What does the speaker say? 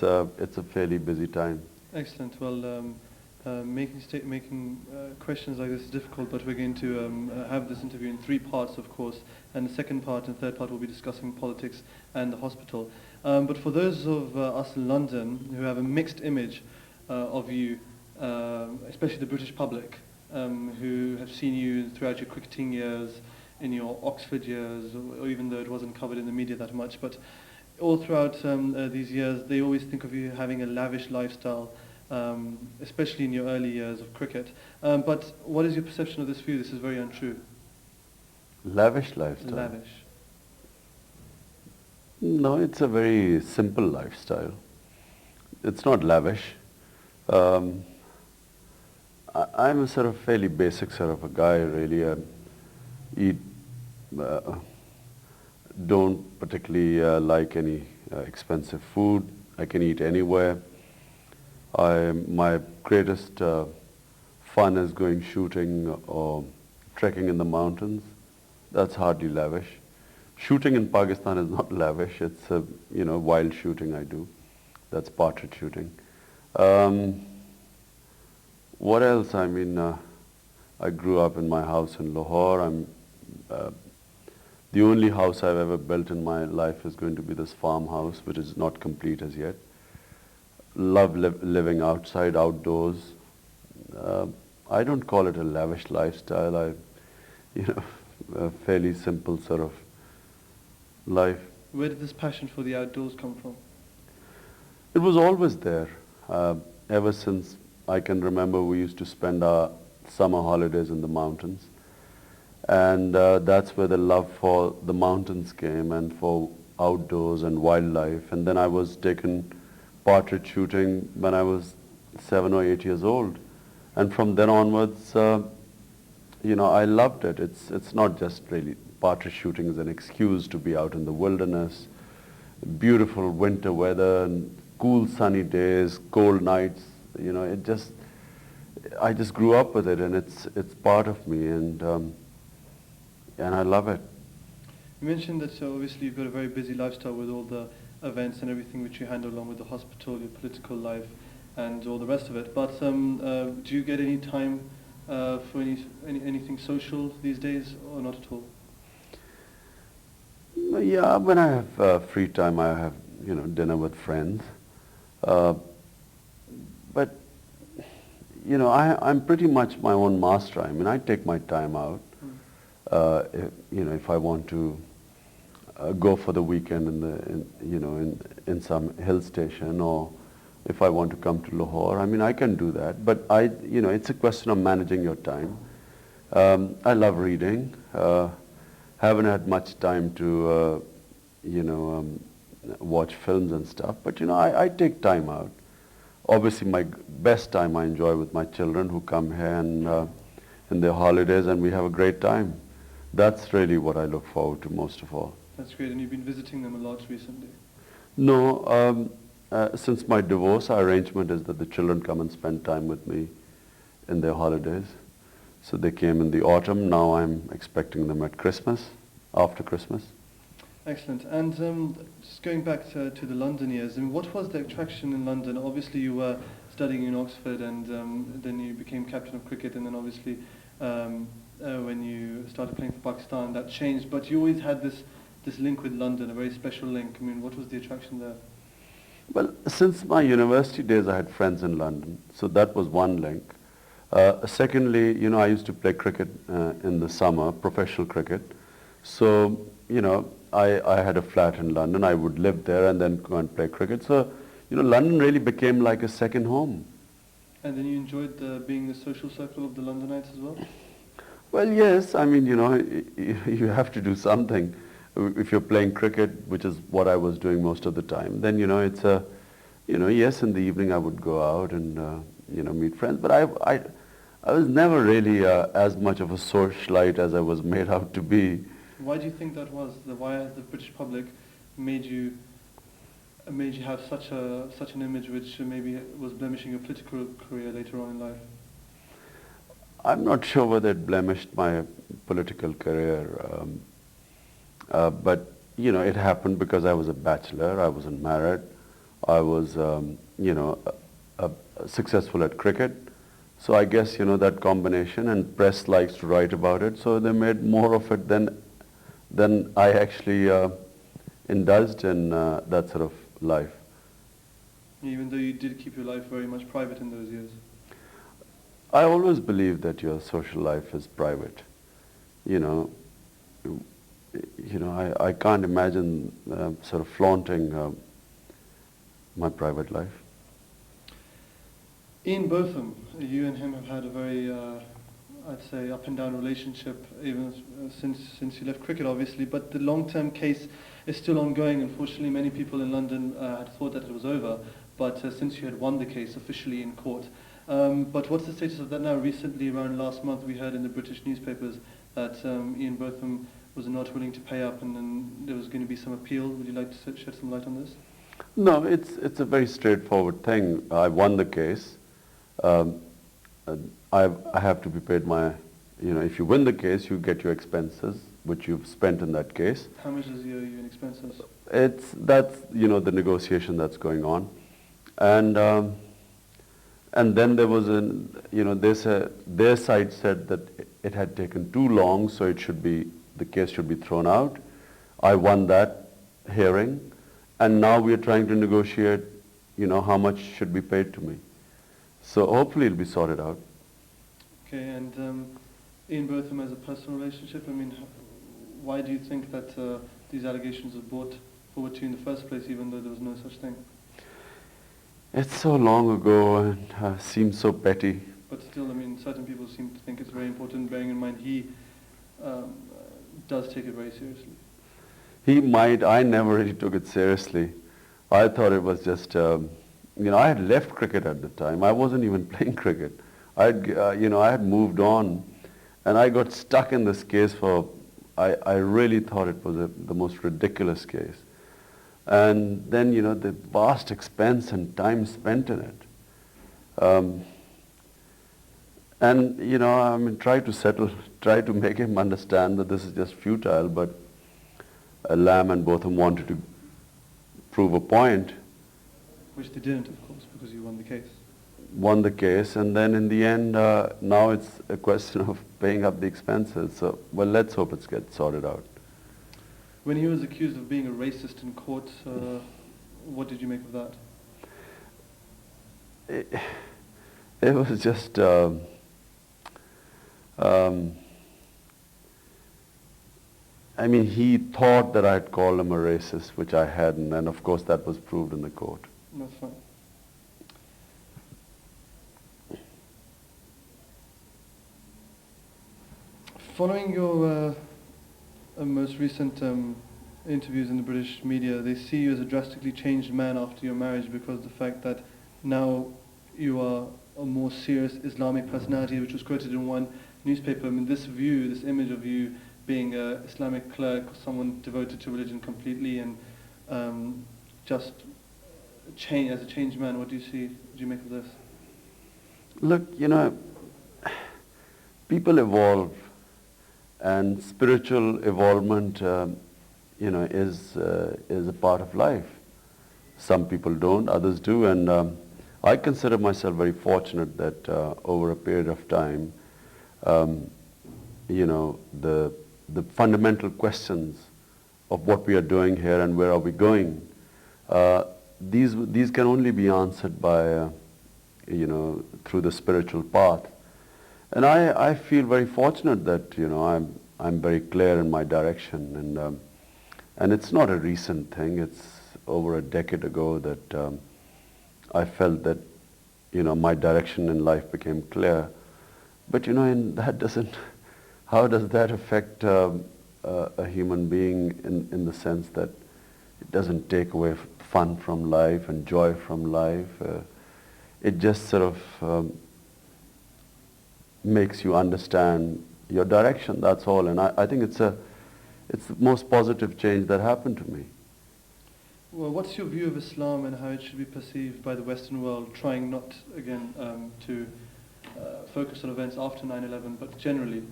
it's a fairly busy time. Excellent. Well, making questions like this is difficult, but we're going to have this interview in 3 parts, of course, and the second part and third part will be discussing politics and the hospital. But for those of us in London who have a mixed image of you, especially the British public, who have seen you throughout your cricketing years, in your Oxford years, or even though it wasn't covered in the media that much, but all throughout these years, they always think of you having a lavish lifestyle, especially in your early years of cricket. But what is your perception of this view? This is very untrue. Lavish lifestyle? Lavish. No, it's a very simple lifestyle. It's not lavish. I'm a sort of fairly basic sort of a guy, really. I eat, don't particularly like any expensive food. I can eat anywhere. My greatest fun is going shooting or trekking in the mountains. That's hardly lavish. Shooting in Pakistan is not lavish. It's wild shooting I do. That's partridge shooting. What else? I mean, I grew up in my house in Lahore. The only house I've ever built in my life is going to be this farmhouse, which is not complete as yet. Love living outside, outdoors. I don't call it a lavish lifestyle. A fairly simple sort of life. Where did this passion for the outdoors come from? It was always there. Ever since I can remember, we used to spend our summer holidays in the mountains. And that's where the love for the mountains came, and for outdoors and wildlife. And then I was taken partridge shooting when I was 7 or 8 years old. And from then onwards, I loved it. It's not just really, partridge shooting is an excuse to be out in the wilderness, beautiful winter weather, and cool sunny days, cold nights. I just grew up with it, and it's part of me, and I love it. You mentioned that obviously you've got a very busy lifestyle with all the events and everything which you handle, along with the hospital, your political life, and all the rest of it. But do you get any time for anything social these days, or not at all? Yeah, when I have free time, I have dinner with friends. But I'm pretty much my own master. I mean, I take my time out. If I want to go for the weekend in some hill station, or if I want to come to Lahore, I mean, I can do that. But it's a question of managing your time. I love reading. Haven't had much time to watch films and stuff. But I take time out. Obviously, my best time I enjoy with my children, who come here and in their holidays, and we have a great time. That's really what I look forward to most of all. That's great. And you've been visiting them a lot recently? No. Since my divorce, our arrangement is that the children come and spend time with me in their holidays. So they came in the autumn. Now I'm expecting them at Christmas, after Christmas. Excellent. And just going back to the London years, I mean, what was the attraction in London? Obviously, you were studying in Oxford, and then you became captain of cricket, and then obviously when you started playing for Pakistan, that changed. But you always had this link with London, a very special link. I mean, what was the attraction there? Well, since my university days, I had friends in London, so that was one link. Secondly, I used to play cricket in the summer, professional cricket. So, I had a flat in London. I would live there and then go and play cricket. So, London really became like a second home. And then you enjoyed being the social circle of the Londonites as well? Well, yes. I mean, you have to do something. If you're playing cricket, which is what I was doing most of the time, then, it's yes, in the evening I would go out and, meet friends. But I was never really as much of a socialite as I was made out to be. Why do you think that was? Why the British public made you have such an image which maybe was blemishing your political career later on in life? I'm not sure whether it blemished my political career, but it happened because I was a bachelor. I wasn't married. I was, successful at cricket. So I guess, that combination, and press likes to write about it, so they made more of it than I actually indulged in that sort of life. Even though you did keep your life very much private in those years? I always believe that your social life is private. I can't imagine sort of flaunting my private life. Ian Botham, you and him have had a very, I'd say, up and down relationship even since you left cricket, obviously, but the long-term case is still ongoing. Unfortunately, many people in London had thought that it was over, but since you had won the case officially in court. But what's the status of that now? Recently, around last month, we heard in the British newspapers that Ian Botham was not willing to pay up, and then there was going to be some appeal. Would you like to shed some light on this? No, it's a very straightforward thing. I won the case. I have to be paid my, if you win the case, you get your expenses, which you've spent in that case. How much does he owe you in expenses? That's the negotiation that's going on. And then there was their side said that it had taken too long, so the case should be thrown out. I won that hearing, and now we are trying to negotiate, how much should be paid to me. So hopefully it'll be sorted out. Okay, and Ian Botham as a personal relationship, why do you think that these allegations were brought forward to you in the first place, even though there was no such thing? It's so long ago and seems so petty. But still, certain people seem to think it's very important, bearing in mind he does take it very seriously. He might. I never really took it seriously. I thought it was just, I had left cricket at the time. I wasn't even playing cricket. I had moved on, and I got stuck in this case I really thought it was the most ridiculous case. And then, the vast expense and time spent in it. Try to make him understand that this is just futile, but Lamb and Botham wanted to prove a point. Which they didn't, of course, because you won the case. Won the case, and then in the end, now it's a question of paying up the expenses. So, well, let's hope it gets sorted out. When he was accused of being a racist in court, what did you make of that? It was just, he thought that I had called him a racist, which I hadn't, and of course that was proved in the court. That's fine. Following your most recent interviews in the British media, they see you as a drastically changed man after your marriage because of the fact that now you are a more serious Islamic personality, which was quoted in one newspaper. This image of you being an Islamic clerk, someone devoted to religion completely, and just change as a changed man. What do you make of this? Look, people evolve, and spiritual evolvement, is a part of life. Some people don't, others do, and I consider myself very fortunate that over a period of time, the fundamental questions of what we are doing here and where are we going, these can only be answered by, through the spiritual path. And I feel very fortunate that, I'm very clear in my direction, and it's not a recent thing. It's over a decade ago that I felt that, my direction in life became clear. But, how does that affect a human being in the sense that it doesn't take away fun from life and joy from life? It just sort of makes you understand your direction, that's all. And I think it's the most positive change that happened to me. Well, what's your view of Islam and how it should be perceived by the Western world, trying not, again, to focus on events after 9/11, but generally?